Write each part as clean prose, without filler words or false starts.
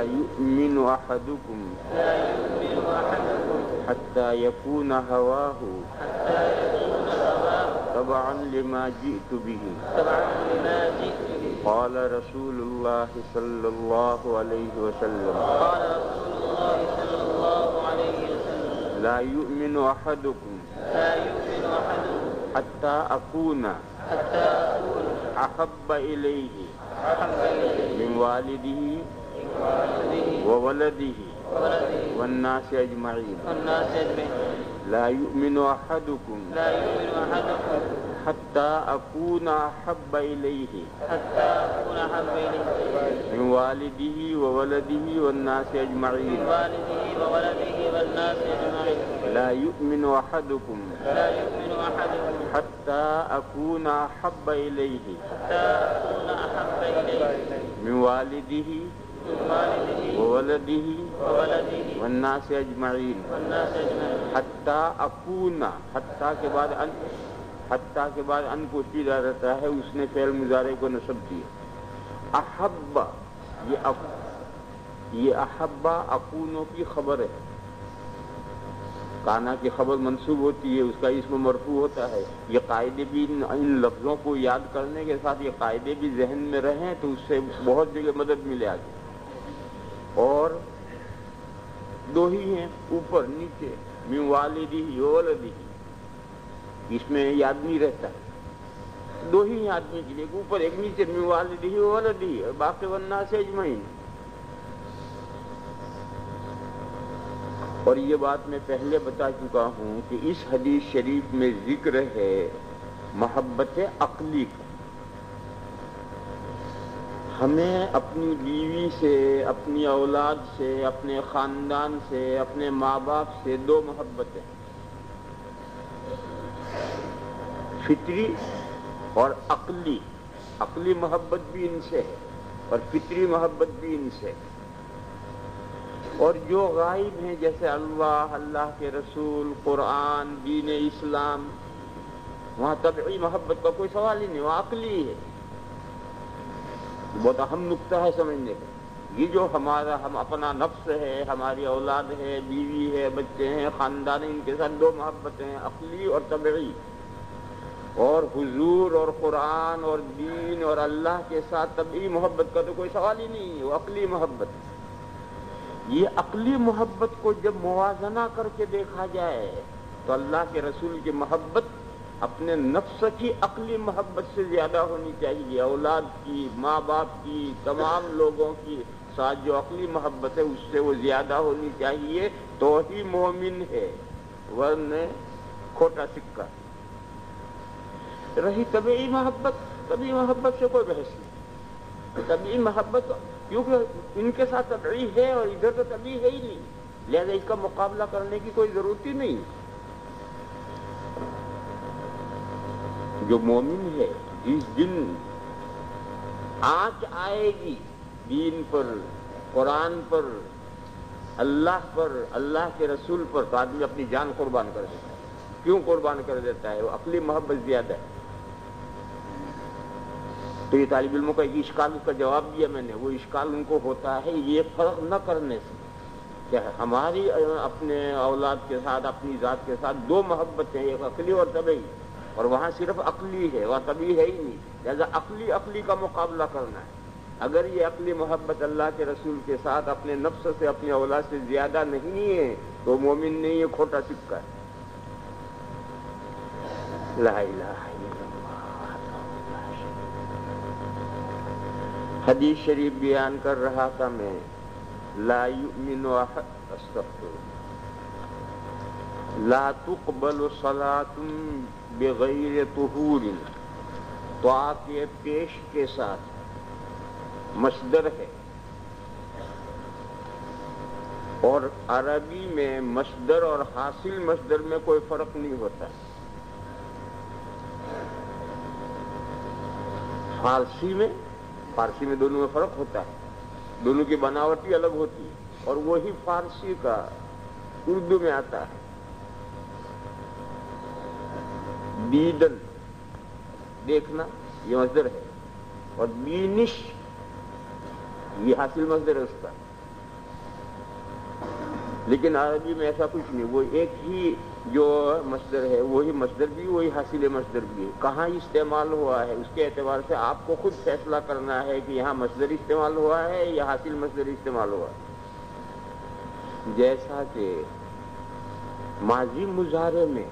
يؤمن أحدكم حتى يكون هواه تبعا لما جئت به قال رسول الله صلى الله عليه وسلم لا يؤمن أحدكم حتى أكون أحب إليه من والده وولده والناس أجمعين لا يؤمن أحدكم حتى أكون أحب إليه من والده وولده والناس أجمعين لا يؤمن أحدكم حتى أكون أحب إليه من والده وولده والناس أجمعين حتى أكون حتیٰ کے بعد ان کو سیدھا رہتا ہے، اس نے فعل مضارع کو نصب دیا. احب یہ احبا اکونوں کی خبر ہے. کانا کی خبر منصوب ہوتی ہے، اس کا اسم مرفوع ہوتا ہے. یہ قاعدے بھی ان لفظوں کو یاد کرنے کے ساتھ یہ قاعدے بھی ذہن میں رہیں تو اس سے بہت جگہ مدد ملے آگے. اور دو ہی ہیں اوپر نیچے، من والدہ وولدہ، اس میں یہ آدمی رہتا ہے. دو ہی ہیں آدمی کے لیے، اوپر ایک نیچے، من والدہ وولدہ، باقی والناس اجمعین. اور یہ بات میں پہلے بتا چکا ہوں کہ اس حدیث شریف میں ذکر ہے محبت عقلی کا. ہمیں اپنی بیوی سے، اپنی اولاد سے، اپنے خاندان سے، اپنے ماں باپ سے دو محبتیں، فطری اور عقلی. عقلی محبت بھی ان سے ہے اور فطری محبت بھی ان سے ہے. اور جو غائب ہیں جیسے اللہ، اللہ کے رسول، قرآن، دین اسلام، وہاں طبعی محبت کا کوئی سوال ہی نہیں، وہ عقلی ہے. بہت اہم نقطہ ہے سمجھنے کا. یہ جو ہم اپنا نفس ہے، ہماری اولاد ہے، بیوی ہے، بچے ہیں، خاندان، ان کے ساتھ دو محبتیں ہیں، عقلی اور طبعی. اور حضور اور قرآن اور دین اور اللہ کے ساتھ طبعی محبت کا تو کوئی سوال ہی نہیں ہے، وہ عقلی محبت. یہ عقلی محبت کو جب موازنہ کر کے دیکھا جائے تو اللہ کے رسول کی محبت اپنے نفس کی عقلی محبت سے زیادہ ہونی چاہیے. اولاد کی، ماں باپ کی، تمام لوگوں کی ساتھ جو عقلی محبت ہے اس سے وہ زیادہ ہونی چاہیے تو ہی مومن ہے، ورنہ کھوٹا سکہ. رہی طبعی محبت سے کوئی بحث نہیں. طبعی محبت کیونکہ ان کے ساتھ طبعی ہے اور ادھر تو طبعی ہے ہی نہیں، لہذا اس کا مقابلہ کرنے کی کوئی ضرورت ہی نہیں. جو مومن ہے، جس دن آنچ آئے گی دین پر، قرآن پر، اللہ پر، اللہ کے رسول پر، تو آدمی اپنی جان قربان کر دیتا ہے. کیوں قربان کر دیتا ہے؟ وہ عقلی محبت زیادہ ہے. تو یہ طالب علموں کا ایک اشکال، اس کا جواب دیا میں نے. وہ اشکال ان کو ہوتا ہے یہ فرق نہ کرنے سے کہ ہماری اپنے اولاد کے ساتھ، اپنی ذات کے ساتھ دو محبتیں، ایک عقلی اور طبعی، اور وہاں صرف عقلی ہے، وہاں طبعی ہے ہی نہیں. لہذا عقلی کا مقابلہ کرنا ہے. اگر یہ عقلی محبت اللہ کے رسول کے ساتھ اپنے نفس سے، اپنی اولاد سے زیادہ نہیں ہے تو مومن نہیں، یہ کھوٹا سکہ ہے. لا الہ الا اللہ. حدیث شریف بیان کر رہا تھا میں، لا یؤمن استغفر لا تقبل صلاۃ بغیر طہور. تو کے پیش کے ساتھ مصدر ہے، اور عربی میں مصدر اور حاصل مصدر میں کوئی فرق نہیں ہوتا. فارسی میں دونوں میں فرق ہوتا ہے، دونوں کی بناوٹی الگ ہوتی ہے، اور وہی فارسی کا اردو میں آتا ہے. بیدن دیکھنا یہ مصدر ہے، اور بینش یہ حاصل مصدر ہے اس کا. لیکن عربی میں ایسا کچھ نہیں، وہ ایک ہی جو مصدر ہے وہی مصدر بھی، وہی حاصل مصدر بھی ہے، کہاں استعمال ہوا ہے اس کے اعتبار سے آپ کو خود فیصلہ کرنا ہے کہ یہاں مصدر استعمال ہوا ہے یا حاصل مصدر استعمال ہوا ہے۔ جیسا کہ ماضی مضارع میں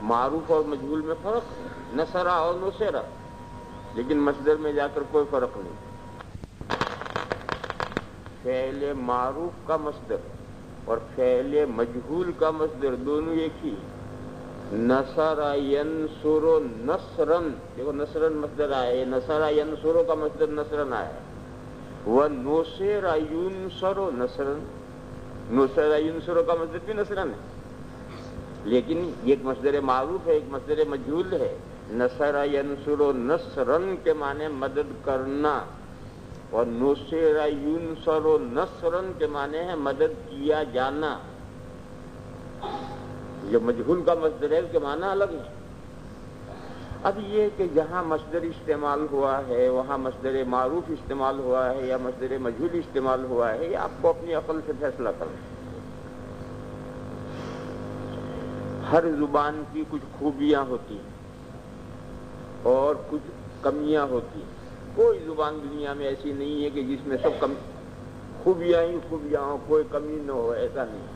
معروف اور مجہول میں فرق ہے، نصرہ اور نصرہ، لیکن مصدر میں جا کر کوئی فرق نہیں۔ فعل معروف کا مصدر اور فعل مجہول کا مصدر دونوں ایک ہی۔ نصر ینصر نصرن، دیکھو نصرن مصدر آئے، نصر ینصر کا مصدر نصرن آیا، ونصر ینصر نصرن، نصر ینصر کا مصدر بھی نصرن ہے، لیکن ایک مصدر معروف ہے ایک مصدر مجہول ہے۔ نصر ینصر نصرن کے معنی مدد کرنا، اور نصر ینصر نصرن کے معنی ہے مدد کیا جانا۔ جو مجہول کا مصدر ہے اس کے معنی الگ ہے۔ اب یہ کہ جہاں مصدر استعمال ہوا ہے وہاں مصدر معروف استعمال ہوا ہے یا مصدر مجہول استعمال ہوا ہے، یہ آپ کو اپنی عقل سے فیصلہ کرنا ہے۔ ہر زبان کی کچھ خوبیاں ہوتی ہیں اور کچھ کمیاں ہوتی ہیں۔ کوئی زبان دنیا میں ایسی نہیں ہے کہ جس میں سب خوبیاں ہی خوبیاں ہوں، کوئی کمی نہ ہو، ایسا نہیں۔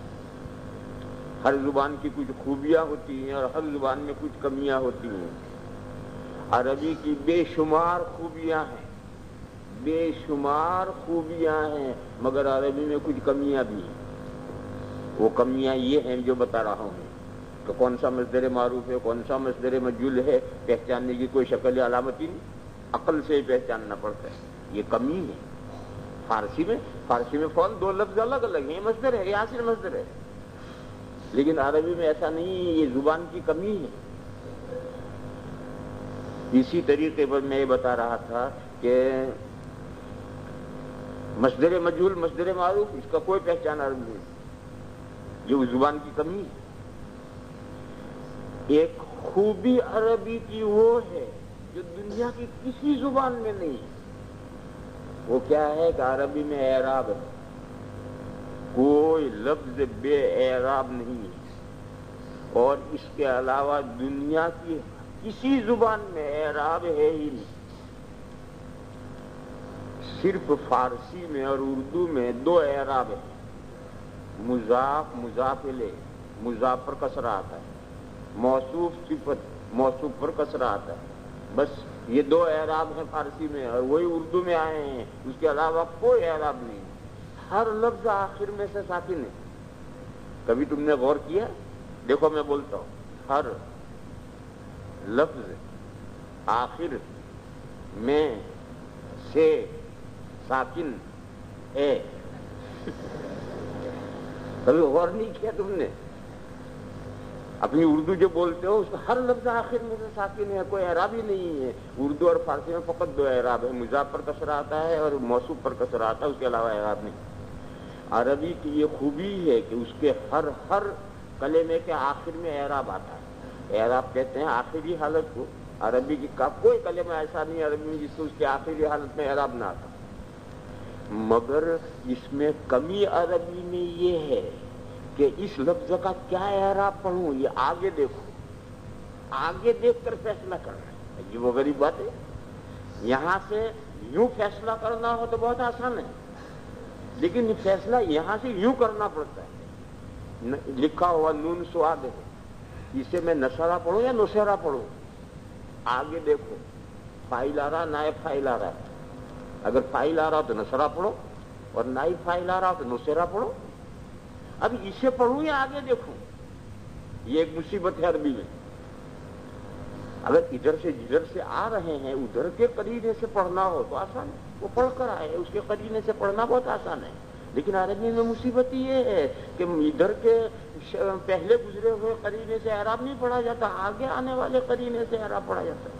ہر زبان کی کچھ خوبیاں ہوتی ہیں اور ہر زبان میں کچھ کمیاں ہوتی ہیں۔ عربی کی بے شمار خوبیاں ہیں، بے شمار خوبیاں ہیں، مگر عربی میں کچھ کمیاں بھی ہیں۔ وہ کمیاں یہ ہیں جو بتا رہا ہوں کہ کون سا مصدر معروف ہے کون سا مصدر مجہول ہے، پہچاننے کی کوئی شکل علامت ہی نہیں، عقل سے ہی پہچاننا پڑتا ہے۔ یہ کمی ہے۔ فارسی میں فون دو لفظ الگ الگ ہیں، یہ مصدر ہے یہ حاصل مصدر ہے، لیکن عربی میں ایسا نہیں، یہ زبان کی کمی ہے۔ اسی طریقے پر میں یہ بتا رہا تھا کہ مصدر مجہول مصدر معروف اس کا کوئی پہچان عربی نہیں، یہ زبان کی کمی ہے۔ ایک خوبی عربی کی وہ ہے جو دنیا کی کسی زبان میں نہیں ہے۔ وہ کیا ہے کہ عربی میں اعراب ہے، کوئی لفظ بے اعراب نہیں ہے، اور اس کے علاوہ دنیا کی کسی زبان میں اعراب ہے ہی نہیں۔ صرف فارسی میں اور اردو میں دو اعراب ہیں، مضاف مضاف الیہ، مضاف پر کسرہ آتا ہے، موصوف صفت موصوف پر کسرہ آتا ہے، بس یہ دو اعراب ہیں فارسی میں، اور وہی اردو میں آئے ہیں، اس کے علاوہ کوئی اعراب نہیں۔ ہر لفظ آخر میں سے ساکن ہے۔ کبھی تم نے غور کیا؟ دیکھو میں بولتا ہوں، ہر لفظ آخر میں سے ساکن ہے۔ کبھی غور نہیں کیا تم نے؟ اپنی اردو جو بولتے ہو اس کا ہر لفظ آخر میں سے ساکن ہے، کوئی اعراب ہی نہیں ہے۔ اردو اور فارسی میں فقط دو اعراب ہے، مضاف پر کسرہ آتا ہے اور موصوف پر کسرہ آتا ہے، اس کے علاوہ اعراب نہیں۔ عربی کی یہ خوبی ہے کہ اس کے ہر کلمے کے آخر میں اعراب آتا ہے۔ اعراب کہتے ہیں آخری حالت کو۔ عربی کا کوئی کلمہ ایسا نہیں عربی میں جس کو اس کی آخری حالت میں اعراب نہ آتا، مگر اس میں کمی عربی میں یہ ہے کہ اس لفظ کا کیا اعراب پڑھوں، یہ آگے دیکھو، آگے دیکھ کر فیصلہ کرنا ہے۔ یہ وہ غریب بات ہے، یہاں سے یوں فیصلہ کرنا ہو تو بہت آسان ہے، لیکن فیصلہ یہاں سے یوں کرنا پڑتا ہے۔ لکھا ہوا نون سواد ہے، اسے میں نصرہ پڑھوں یا نصیرہ پڑھوں، آگے دیکھو، فاعل آ رہا نائب فاعل آ رہا ہے، اگر فاعل آ رہا تو نصرہ پڑھو اور نائب فاعل آ رہا تو نصیرہ پڑھو۔ اب اسے پڑھوں یا آگے دیکھوں، یہ ایک مصیبت ہے عربی میں۔ اگر ادھر سے جدھر سے آ رہے ہیں ادھر کے قرینے سے پڑھنا ہو تو آسان ہے، وہ پڑھ کر آئے، اس کے قرینے سے پڑھنا بہت آسان ہے، لیکن عربی میں مصیبت یہ ہے کہ ادھر کے پہلے گزرے ہوئے قرینے سے اعراب نہیں پڑھا جاتا، آگے آنے والے قرینے سے اعراب پڑھا جاتا ہے،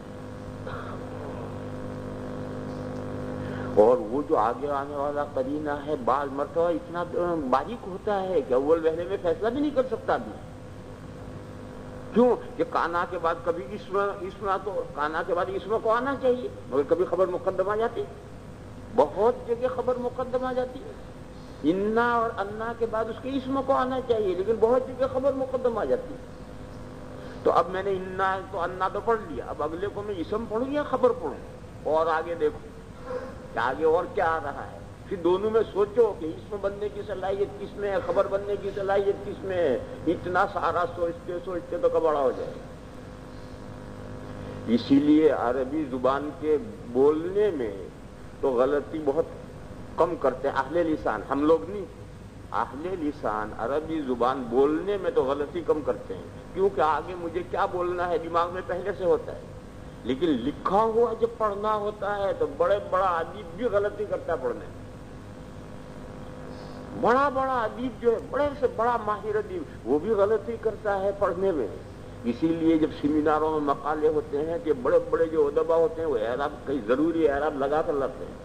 اور وہ جو آگے آنے والا قرینہ ہے بعض مرتبہ اتنا باریک ہوتا ہے کہ اول وہلے میں فیصلہ بھی نہیں کر سکتا آدمی۔ کیوں کہ کانا کے بعد کبھی کانا کے بعد اسم کو آنا چاہیے، مگر کبھی خبر مقدم آ جاتی، بہت جگہ خبر مقدم آ جاتی ہے، انا اور انا کے بعد اس کے اسم کو آنا چاہیے، لیکن بہت جگہ خبر مقدم آ جاتی ہے۔ تو اب میں نے انا تو انا تو پڑھ لیا، اب اگلے کو میں اسم پڑھوں یا خبر پڑھوں، اور آگے دیکھو کہ آگے اور کیا آ رہا ہے، پھر دونوں میں سوچو کہ اسم بننے کی صلاحیت کس میں ہے، خبر بننے کی صلاحیت کس میں ہے۔ اتنا سارا سوچتے سوچتے تو کبڑا ہو جائے۔ اسی لیے عربی زبان کے بولنے میں تو غلطی بہت کم کرتے ہیں اہل لسان، ہم لوگ نہیں۔ اہل لسان عربی زبان بولنے میں تو غلطی کم کرتے ہیں، کیونکہ آگے مجھے کیا بولنا ہے دماغ میں پہلے سے ہوتا ہے، لیکن لکھا ہوا جب پڑھنا ہوتا ہے تو بڑا ادیب بھی غلطی کرتا ہے پڑھنے میں۔ بڑا ادیب جو ہے، بڑے سے بڑا ماہر ادیب، وہ بھی غلطی کرتا ہے پڑھنے میں۔ اسی لیے جب سیمیناروں میں مقالے ہوتے ہیں کہ بڑے بڑے جو ادبا ہوتے ہیں وہ اعراب کئی ضروری اعراب لگا کر لاتے ہیں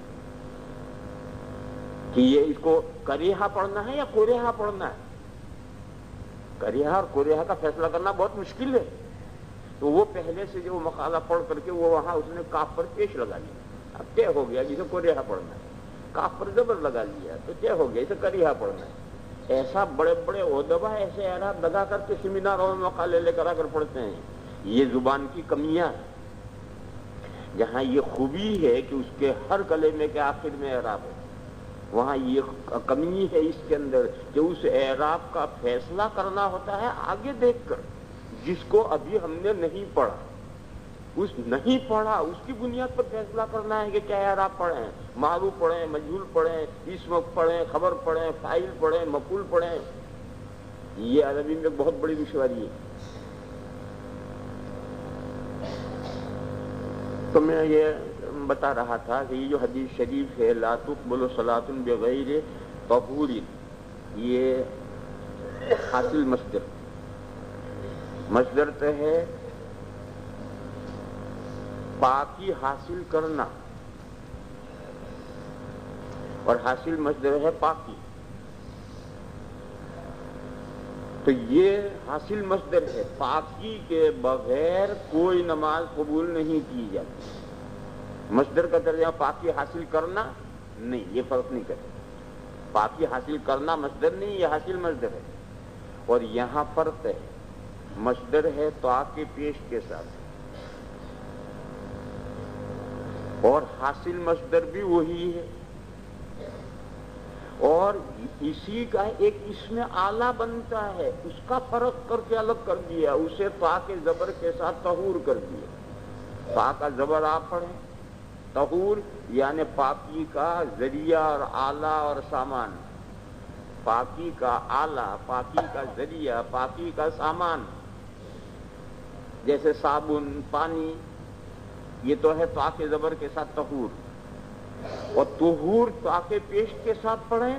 کہ یہ اس کو کریہا پڑھنا ہے یا کوریہا پڑھنا ہے۔ کریہا اور کوریہا کا فیصلہ کرنا بہت مشکل ہے، تو وہ پہلے سے جو مقالہ پڑھ کر کے وہ وہاں اس نے کاف پر پیش لگا لیا، اب طے ہو گیا جسے کوریہا پڑھنا ہے، کاف پر زبر لگا لیا تو طے ہو گیا اسے کریہا پڑھنا ہے۔ ایسا بڑے بڑے ادبا ایسے اعراب لگا کر کے سیمیناروں میں مقالے لے کر آ کر پڑھتے ہیں۔ یہ زبان کی کمیاں ہیں۔ جہاں یہ خوبی ہے کہ اس کے ہر کلمے کے آخر میں اعراب ہے، وہاں یہ کمی ہے اس کے اندر کہ اس اعراب کا فیصلہ کرنا ہوتا ہے آگے دیکھ کر، جس کو ابھی ہم نے نہیں پڑھا، اس کی بنیاد پر فیصلہ کرنا ہے کہ کیا اعراب پڑھیں، معروف پڑھیں، مجہول پڑھیں، اسم پڑھیں، خبر پڑھیں، فاعل پڑھیں، مفعول پڑھیں۔ یہ عربی میں بہت بڑی دشواری ہے۔ تو میں یہ بتا رہا تھا کہ یہ جو حدیث شریف ہے لا تقبل صلاۃ بغیر طہور، یہ حاصل مصدر تو ہے پاکی حاصل کرنا، اور حاصل مصدر ہے پاکی، تو یہ حاصل مصدر ہے، پاکی کے بغیر کوئی نماز قبول نہیں کی جاتی۔ مصدر کا ترجمہ پاکی حاصل کرنا نہیں، یہ فرق نہیں کرتے، پاکی حاصل کرنا مصدر نہیں، یہ حاصل مصدر ہے، اور یہاں فرق ہے، مصدر ہے طاء کے پیش کے ساتھ، اور حاصل مصدر بھی وہی ہے، اور اسی کا ایک اسم اعلیٰ بنتا ہے، اس کا فرق کر کے الگ کر دیا، اسے طاء کے زبر کے ساتھ طہور کر دیا۔ طاء کا زبر آپ پڑھیں، طہور یعنی پاکی کا ذریعہ اور آلہ اور سامان، پاکی کا آلہ، پاکی کا ذریعہ، پاکی کا سامان، جیسے صابن، پانی، یہ تو ہے طاء کے زبر کے ساتھ طہور، اور طہور طاء کے پیش کے ساتھ پڑھیں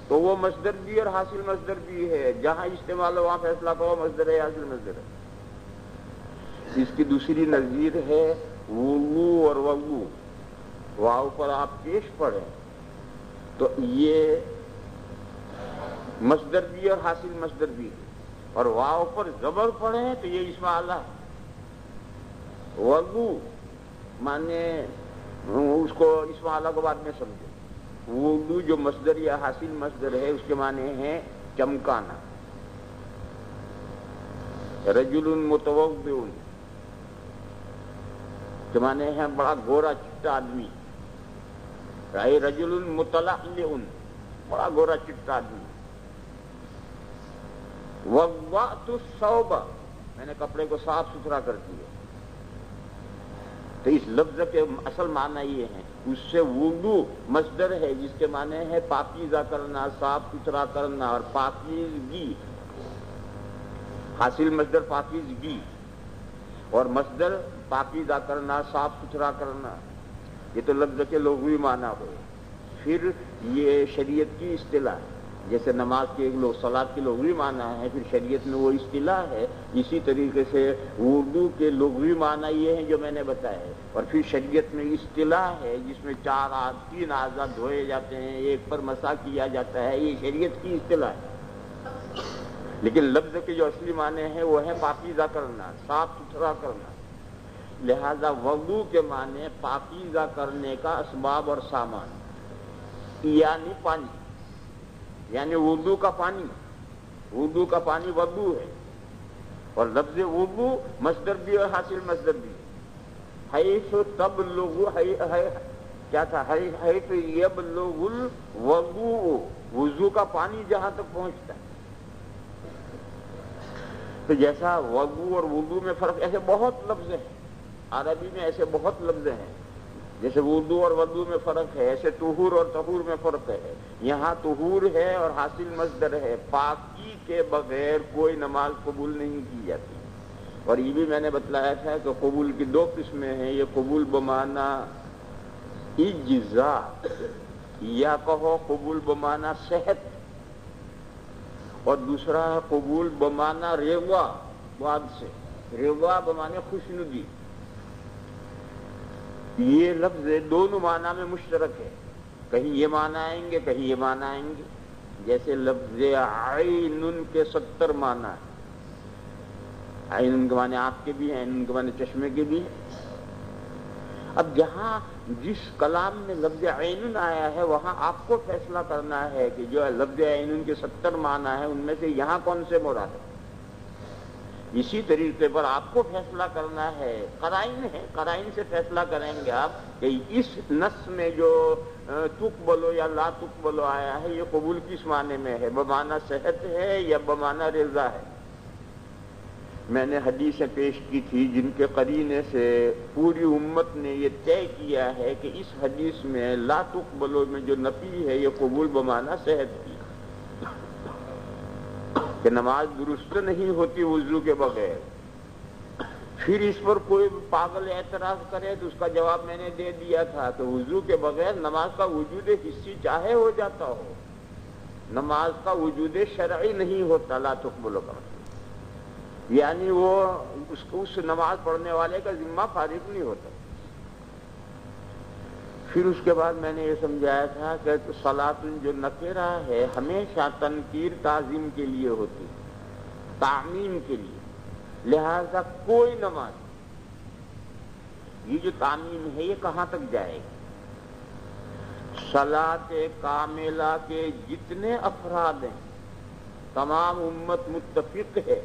تو وہ مصدر بھی اور حاصل مصدر بھی ہے، جہاں استعمال ہو وہاں فیصلہ کرو مصدر ہے حاصل مصدر ہے۔ اس کی دوسری نظیر ہے وضو اور وضو، واو پر آپ پیش پڑھیں تو یہ مصدر بھی اور حاصل مصدر بھی ہے، اور واو پر زبر پڑھیں تو یہ اسم اعلیٰ ہے۔ وضو مانے اس کو اسم اعلیٰ کو بعد میں سمجھے، وضو جو مصدر یا حاصل مصدر ہے اس کے معنی ہے چمکانا۔ رجل متوضئ کے معنی ہے بڑا گورا چٹا آدمی، رجل متلألئ بڑا گورا چٹا آدمی۔ وضأت الثوب میں نے کپڑے کو صاف ستھرا کر دیا، تو اس لفظ کے اصل معنی یہ ہے، اس سے وضو مصدر ہے جس کے معنی ہے پاکیزہ کرنا، صاف ستھرا کرنا، اور پاکیزگی، حاصل مصدر پاکیزگی اور مصدر پاکیزہ کرنا، صاف ستھرا کرنا، یہ تو لفظ کے لغوی معنی ہوئے۔ پھر یہ شریعت کی اصطلاح ہے، جیسے نماز کے صلاۃ کے لغوی معنی ہے، پھر شریعت میں وہ اصطلاح ہے، اسی طریقے سے اردو کے لغوی معنی یہ ہیں جو میں نے بتایا، اور پھر شریعت میں اصطلاح ہے جس میں تین اعضاء دھوئے جاتے ہیں، ایک پر مسح کیا جاتا ہے، یہ شریعت کی اصطلاح ہے، لیکن لفظ کے جو اصلی معنی ہے وہ ہے پاکیزہ کرنا، صاف ستھرا کرنا۔ لہذا وضو کے معنی پاکیزہ کرنے کا اسباب اور سامان، یعنی پانی، یعنی وضو کا پانی، وضو کا پانی وضو ہے، اور لفظ وضو مصدر بھی اور حاصل مصدر بھی، حیث تبلغ کیا تھا، حیث یبلغ الوضوء، وضو کا پانی جہاں تک پہنچتا ہے. تو جیسا وضو اور وضو میں فرق، ایسے بہت لفظ ہیں عربی میں، ایسے بہت لفظ ہیں. جیسے وضو اور وضو میں فرق ہے، ایسے طہور اور طہور میں فرق ہے. یہاں طہور ہے اور حاصل مصدر ہے. پاکی کے بغیر کوئی نماز قبول نہیں کی جاتی. اور یہ بھی میں نے بتلایا تھا کہ قبول کی دو قسمیں ہیں. یہ قبول بمعنی اجزا، یا کہو قبول بمعنی صحت، اور دوسرا ہے قبول بمعنی رضا، بعد سے رضا بمعنی خوشنودی. یہ لفظ دونوں معنی میں مشترک ہے. کہیں یہ معنی آئیں گے، کہیں یہ معنی آئیں گے. جیسے لفظ عین کے 70 معنی ہے. عین کے معنی آنکھ کے بھی ہیں، عین کے معنی چشمے کے بھی ہیں. اب جہاں جس کلام میں لفظ عین آیا ہے وہاں آپ کو فیصلہ کرنا ہے کہ جو لفظ عین کے 70 معنی ہیں ان میں سے یہاں کون سے مراد ہے. اسی طریقے پر آپ کو فیصلہ کرنا ہے. قرائن ہے، قرائن سے فیصلہ کریں گے آپ کہ اس نص میں جو تقبلو یا لا تقبلو آیا ہے یہ قبول کس معنی میں ہے، بمعنی صحت ہے یا بمعنی رضا ہے. میں نے حدیثیں پیش کی تھی جن کے قرینے سے پوری امت نے یہ طے کیا ہے کہ اس حدیث میں لا تقبلو میں جو نفی ہے یہ قبول بمعنی صحت کی، کہ نماز درست نہیں ہوتی وضو کے بغیر. پھر اس پر کوئی پاگل اعتراض کرے تو اس کا جواب میں نے دے دیا تھا کہ وضو کے بغیر نماز کا وجود حسی چاہے ہو جاتا ہو، نماز کا وجود شرعی نہیں ہوتا. لا تقبل کا یعنی وہ اس نماز پڑھنے والے کا ذمہ فارغ نہیں ہوتا. پھر اس کے بعد میں نے یہ سمجھایا تھا کہ صلاۃ جو نکرہ ہے ہمیشہ تنکیر تعظیم کے لیے ہوتی، تعمیم کے لیے. لہذا کوئی نماز، یہ جو تعمیم ہے یہ کہاں تک جائے گی؟ صلاۃ کاملہ کے جتنے افراد ہیں تمام امت متفق ہے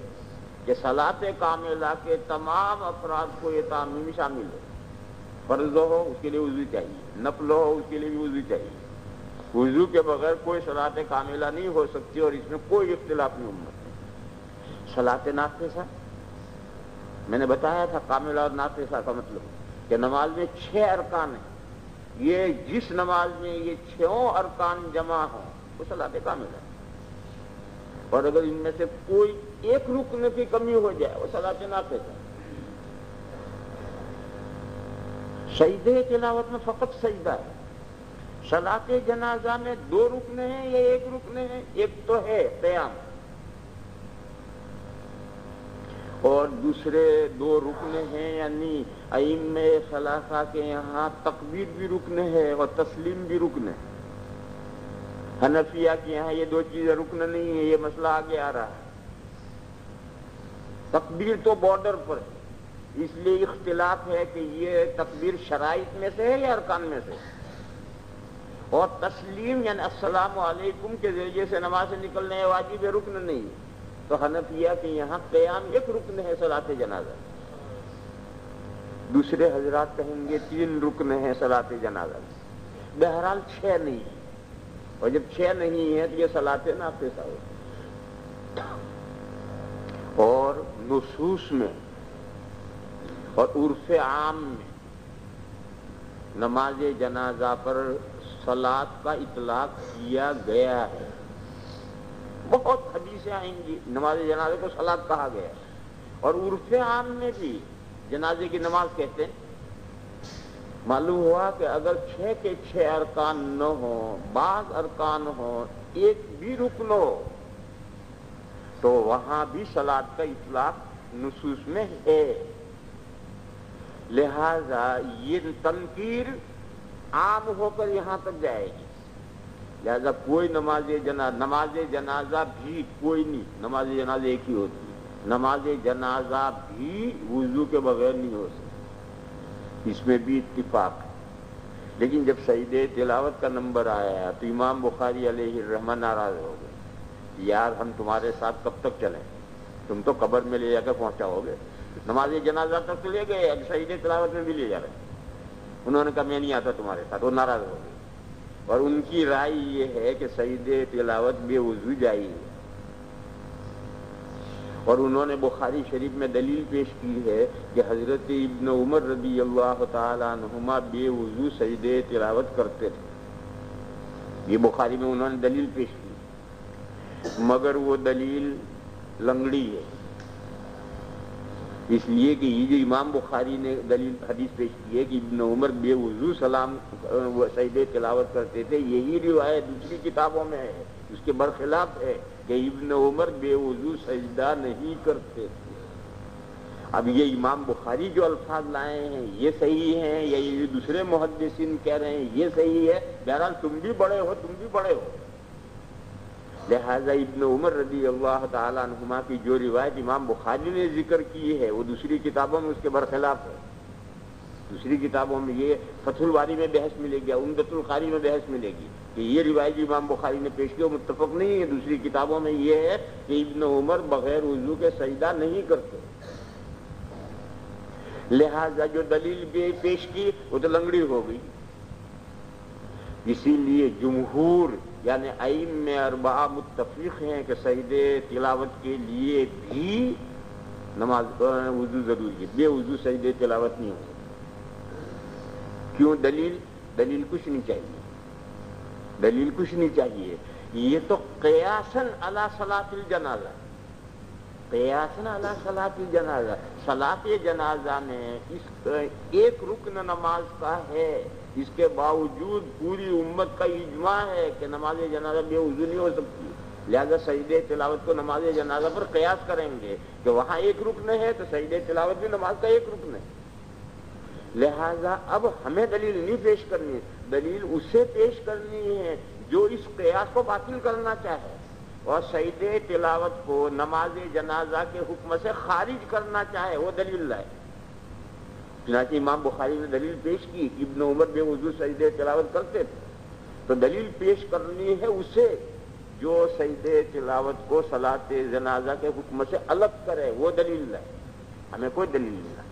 کہ صلاۃ کاملہ کے تمام افراد کو یہ تعمیم شامل ہے. فرض ہو اس کے لیے وضو چاہیے، نفل ہو اس کے لیے بھی وضو چاہیے. وضو کے بغیر کوئی صلاۃ کاملہ نہیں ہو سکتی اور اس میں کوئی اختلاف نہیں امت میں. صلاۃ ناقصہ میں نے بتایا تھا، کاملہ اور ناقصہ کا مطلب کہ نماز میں 6 ارکان ہیں. یہ جس نماز میں یہ 6 ارکان جمع ہوں وہ صلاۃ کاملہ ہے. اور اگر ان میں سے کوئی ایک رکن کی کمی ہو جائے وہ صلاۃ ناقصہ ہے. سجدے تلاوت میں فقط سجدہ ہے. صلاۃ جنازہ میں 2 رکن ہیں یا 1 رکن ہے؟ ایک تو ہے قیام، اور دوسرے 2 رکن ہیں. یعنی ائمہ ثلاثہ کے یہاں تکبیر بھی رکن ہے اور تسلیم بھی رکن ہے. حنفیہ کے یہاں یہ 2 چیزیں رکن نہیں ہیں. یہ مسئلہ آگے آ رہا ہے. تکبیر تو بارڈر پر ہے، اس لیے اختلاف ہے کہ یہ تکبیر شرائط میں سے ہے یا ارکان میں سے. اور تسلیم یعنی السلام علیکم کے ذریعے سے نماز سے نکلنے واجب ہے، رکن نہیں ہے. تو حنفیہ کے یہاں قیام 1 رکن ہے صلاۃ جنازہ. دوسرے حضرات کہیں گے 3 رکن ہیں صلاۃ جنازہ. بہرحال 6 نہیں ہے، اور جب 6 نہیں ہے تو یہ صلاۃ ناقصہ ہو. اور نصوص میں اور عرف عام میں نماز جنازہ پر صلاۃ کا اطلاق کیا گیا ہے. بہت حدیثیں آئیں گی نماز جنازے کو صلاۃ کہا گیا ہے. اور عرف عام میں بھی جنازے کی نماز کہتے ہیں. معلوم ہوا کہ اگر 6 کے 6 ارکان نہ ہوں، بعض ارکان ہوں، ایک بھی رکن ہو تو وہاں بھی صلاۃ کا اطلاق نصوص میں ہے. لہذا یہ تنکیر عام ہو کر یہاں تک جائے گی. لہذا کوئی نماز جنازہ بھی کوئی نہیں. نماز جنازہ ایک ہی ہوتی ہے. نماز جنازہ بھی وضو کے بغیر نہیں ہو سکتی، اس میں بھی اتفاق ہے. لیکن جب سجدے تلاوت کا نمبر آیا تو امام بخاری علیہ الرحمہ ناراض ہو گئے، یار ہم تمہارے ساتھ کب تک چلیں، تم تو قبر میں لے جا کر پہنچاؤ گے، نماز جنازہ تک تو لے گئے، اب سجدے تلاوت میں بھی لے جا رہے ہیں۔ انہوں نے کہا میں نہیں آتا تمہارے ساتھ، وہ ناراض ہو گئے۔ اور ان کی رائے یہ ہے کہ سجدے تلاوت بے وضو جائز ہے، اور انہوں نے بخاری شریف میں دلیل پیش کی ہے کہ حضرت ابن عمر رضی اللہ تعالیٰ عنہما بے وضو سجدے تلاوت کرتے تھے، یہ بخاری میں انہوں نے دلیل پیش کی، مگر وہ دلیل لنگڑی ہے، اس لیے کہ یہ جو امام بخاری نے دلیل حدیث پیش کی ہے کہ ابن عمر بے وضو سجدے تلاوت کرتے تھے، یہی روایت دوسری کتابوں میں ہے، اس کے برخلاف ہے کہ ابن عمر بے وضو سجدہ نہیں کرتے تھے۔ اب یہ امام بخاری جو الفاظ لائے ہیں یہ صحیح ہیں یا یہ دوسرے محدثین کہہ رہے ہیں یہ صحیح ہے، بہرحال تم بھی بڑے ہو، لہذا ابن عمر رضی اللہ تعالیٰ عنہما کی جو روایت امام بخاری نے ذکر کی ہے وہ دوسری کتابوں میں اس کے برخلاف ہے۔ دوسری کتابوں میں یہ فتح الباری میں بحث ملے گی، عمدۃ القاری میں بحث ملے گی کہ یہ روایت امام بخاری نے پیش کی وہ متفق نہیں ہے، دوسری کتابوں میں یہ ہے کہ ابن عمر بغیر وضو کے سجدہ نہیں کرتے، لہذا جو دلیل بھی پیش کی وہ تو لنگڑی ہو گئی۔ اسی لیے جمہور یعنی ائمہ اربعہ متفق ہیں کہ سجدے تلاوت کے لیے بھی نماز وضو ضروری ہے، بے وضو سجدے تلاوت نہیں ہوگی۔ کیوں؟ دلیل کچھ نہیں چاہیے، یہ تو قیاساً علی صلاۃ الجنازہ، صلاۃ جنازہ میں اس ایک رکن نماز کا ہے، اس کے باوجود پوری امت کا اجماع ہے کہ نماز جنازہ بے وضو نہیں ہو سکتی، لہذا سجدے تلاوت کو نماز جنازہ پر قیاس کریں گے کہ وہاں ایک رکن ہے تو سجدے تلاوت بھی نماز کا ایک رکن ہے، لہذا اب ہمیں دلیل نہیں پیش کرنی، دلیل اسے پیش کرنی ہے جو اس قیاس کو باطل کرنا چاہے اور سجدے تلاوت کو نماز جنازہ کے حکم سے خارج کرنا چاہے، وہ دلیل لائے۔ چنانچہ امام بخاری نے دلیل پیش کی کہ ابن عمر بے وضو سجدے تلاوت کرتے تھے، تو دلیل پیش کرنی ہے اسے جو سجدے تلاوت کو صلاۃ جنازہ کے حکم سے الگ کرے، وہ دلیل لائے، ہمیں کوئی دلیل نہیں لائے۔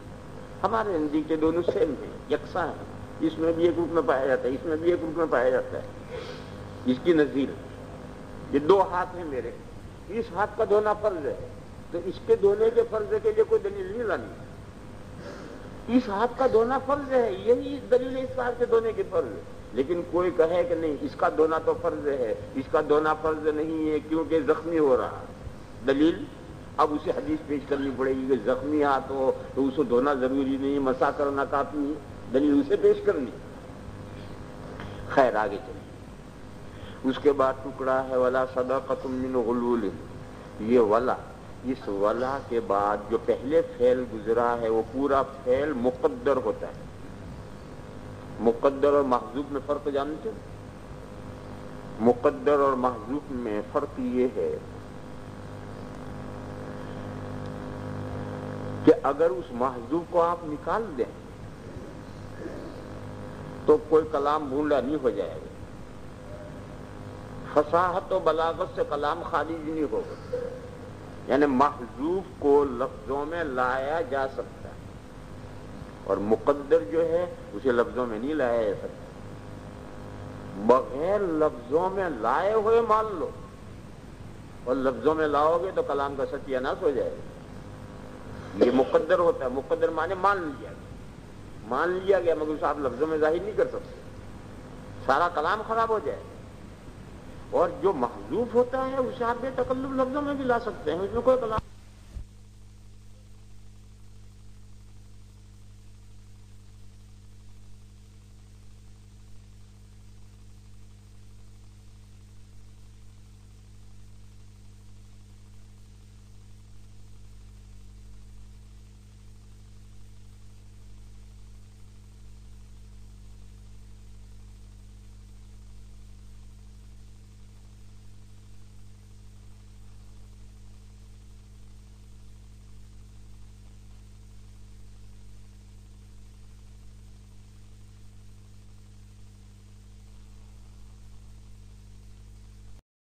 ہمارے نزدیک کے دونوں سیم ہیں، یکساں ہیں، اس میں بھی ایک رکن پایا جاتا ہے، اس میں بھی ایک رکن پایا جاتا ہے، اس کی نظیر یہ دو ہاتھ ہیں میرے، اس ہاتھ کا دھونا فرض ہے تو اس کے دھونے کے فرض کے لیے کوئی دلیل نہیں لانی، اس ہاتھ کا دھونا فرض ہے، یہی دلیل اس ہاتھ کے دھونے کے فرض ہے، لیکن کوئی کہے کہ نہیں اس کا دھونا تو فرض ہے، اس کا دھونا فرض نہیں ہے کیونکہ زخمی ہو رہا ہے، دلیل اب اسے حدیث پیش کرنی پڑے گی کہ زخمی ہاتھ ہو تو اسے دھونا ضروری نہیں، مسح کرنا کافی ہے، دلیل اسے پیش کرنی۔ خیر آگے چلیے، اس کے بعد ٹکڑا ہے ولا صدقۃ من غلول، یہ ولا، اس ولا کے بعد جو پہلے فعل گزرا ہے وہ پورا فعل مقدر ہوتا ہے۔ مقدر اور محذوف میں فرق جانتے ہیں؟ مقدر اور محذوف میں فرق یہ ہے کہ اگر اس محذوف کو آپ نکال دیں تو کوئی کلام بھونڈا نہیں ہو جائے گا، فصاحت و بلاغت سے کلام خارج نہیں ہوگا، یعنی محذوف کو لفظوں میں لایا جا سکتا ہے، اور مقدر جو ہے اسے لفظوں میں نہیں لایا جا سکتا، بغیر لفظوں میں لائے ہوئے مان لو، اور لفظوں میں لاؤ گے تو کلام کا ستیہ ناش ہو جائے گا، یہ مقدر ہوتا ہے۔ مقدر معنی مان لیا گیا مگر اسے آپ لفظوں میں ظاہر نہیں کر سکتے، سارا کلام خراب ہو جائے گا۔ اور جو محذوف ہوتا ہے اسے آپ بے تکلف لفظوں میں بھی لا سکتے ہیں، اس میں کوئی کلام